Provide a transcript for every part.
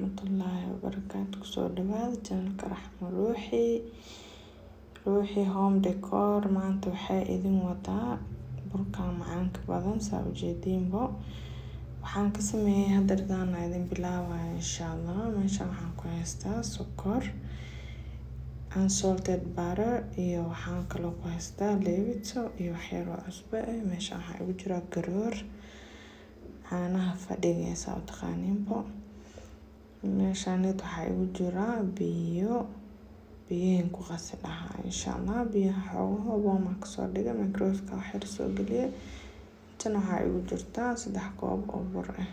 waraxmatullaahi wabarakaatu. Kusoo dhawaada channelka Raxmo Ruuxi Home Decor. Maanta waxay idin wadaa burkaan macaanka badan saa ujeediinbo. Waxaan ka sameeyay haddana idin bilaabaya insha Allah. Meeshaan waxaan ku haystaa sokor, unsalted butter iyo waxaan kaloo ku haystaa leewito iyo waxyaro cusbo ah. Meeshaan waxaa igu jira garoor, caanaha fadhiga saa u taqaaniinbo. Meeshaan waxaa igu jira biyahan ku qasi lahaa insha Allah. Biyaha xoogaha warm ka soo dhigay, microwave-ka waxyar soo geliyay. Tan waxaa igu jirta 3 koob oo bur ah.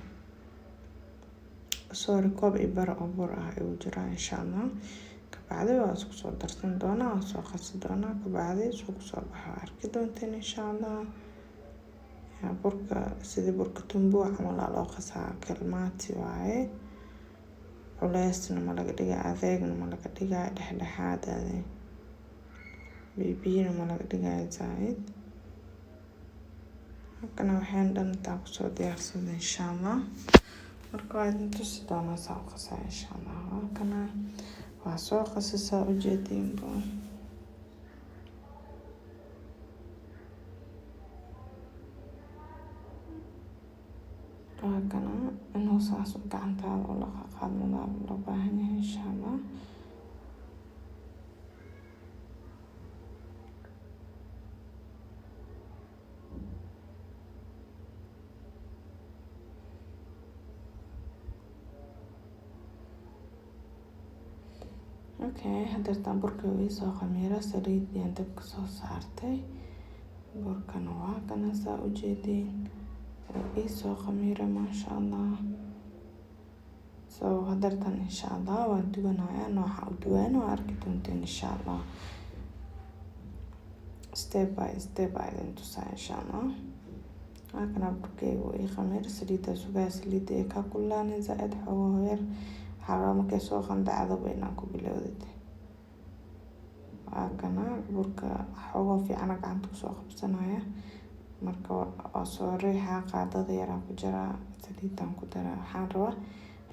Koob iyo bar oo bur ah igu jira insha Allah. Kabacdi waa isku soo darsan doonaa, waa soo qasi doonaa. Kabacdi isku soo baxo arki doonteen insha Allah. Burka sida burka tumbo camal loo qasaa kalmaati waaye. Culeysna ma laga dhigaa, adeegna ma laga dhigaa, dhexdhexaad ah. Biyana ma laga dhigaa zaid. Halkan waxaan dhan taa ku soo diyaarsaday insha Allah. Marka waa idin tusi doonaa saa u qasaa insha Allah. Halkan waa soo qasi saa ujeediinbo. Halkan inuu saas u gacantaada oo la qaadmada loo baahan yahay insha Allah. Haddana burka way soo khamiira, saliid iyo dabka soo saartay. Burkana waa kana saa ujeediin. Soo khamiira maasha Allah. Haddana insha Allah waan duwanayaa, nooca u duwano arki doonteen insha Allah. Step by step idin tusaa insha Allah. Halkan burkaygu khamiir, saliida sugaa, saliida ka kullaan zaid xoogo yar. Waxaa markay soo qandacdo inaan ku bilowdid. Halkan burka xoogo fiican gacanta ku soo qabsanaya. Marka waa soo riixaa, qaadada yar ku jira, saliidan ku dara. Waxaan rabaa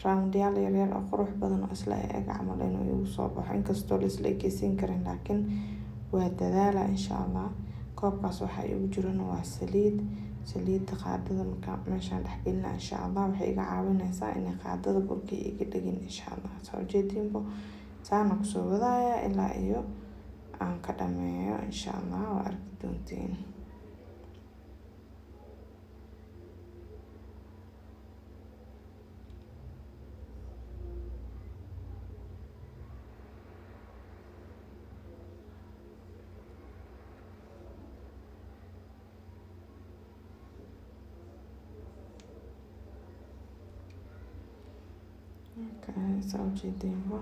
round yar oo qurux badan oo isla eg camal inuu igu soo baxo. Inkastoo la isla ekeysiin karin laakiin waa dadaala insha Allah. Koobkaas waxaa igu jirana waa saliida qaadada marka meeshaan dhex gelina insha Allah. Waxay iga caawinaysaa inay qaadada burka iga dhigin insha Allah. Saa ujeediinbo. Saana ku soo wadaaya ilaa iyo aan ka dhameeyo insha Allah. Waa arki doontiin. Saa ujeediinbo.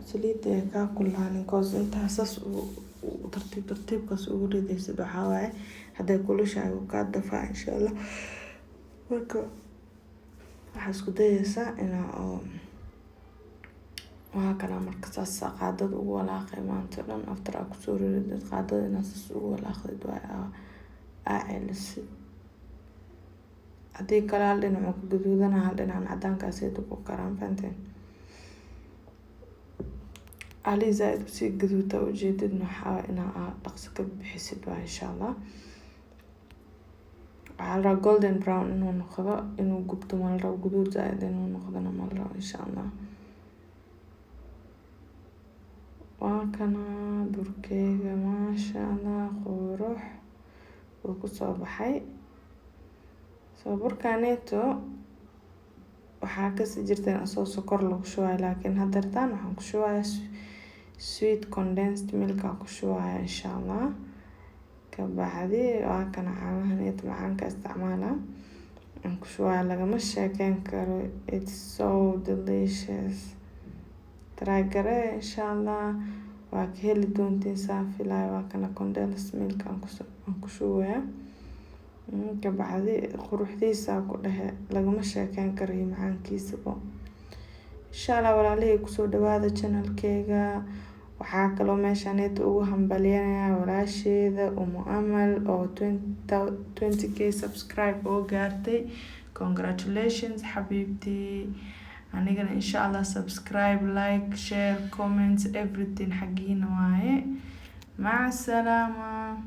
Saliida ka kullaan because intaasas tartiibkaas ugu ridaysa waxaa waaye hadday kulushahay ka dafaa insha Allah. Marka waxaa isku dayaysaa inaa waa kana marka saas qaadada ugu walaaqay maanta dhan after ku soo riday qaadada inaad saas ugu walaaqday waa ceelisid. Haddii kale hal dhinac ku gaduudana hal dhinac cadaankaas ay ku karaan fanteen. Ali zaid si gaduuda ujeedid waxaa inaa dhaqso ka bixisid waa insha Allah. Waxaa golden brown inuu noqdo, inuu gubto mal rabo, gaduud zaid inuu noqdona mal rabo insha Allah. Waa kana burkayga maasha Allah qurux uu ku soo baxay. Burkaaneeto waxaa ka sii jirteen asoo sokor lagu shubayo laakiin haddana waxaan ku shubayaa sweet condensed milk ku shubayaa insha Allah. Kabacdi waa kana caanahaneeto macaanka isticmaala aan ku shubayaa, lagama sheekeyn karo. It's so delicious. Try garee insha Allah. Waa ka heli doontiin saan filaayo. Waa kana condensed milk aan ku shubayaa. Kabacdi quruxdiisa ku dhahe lagama sheekeyn karo macaankiisa bo. Insha Allah walaalihii ku soo dhawaada channelkayga. Waxaa kaloo meeshaan ugu hambalyeynaya walaasheeda Amal oo 20k subscribe oo gaartay. Congratulations xabiibtii. anigana insha Allah subscribe, like, share, comment everything xagiina waaye. Maca salaama.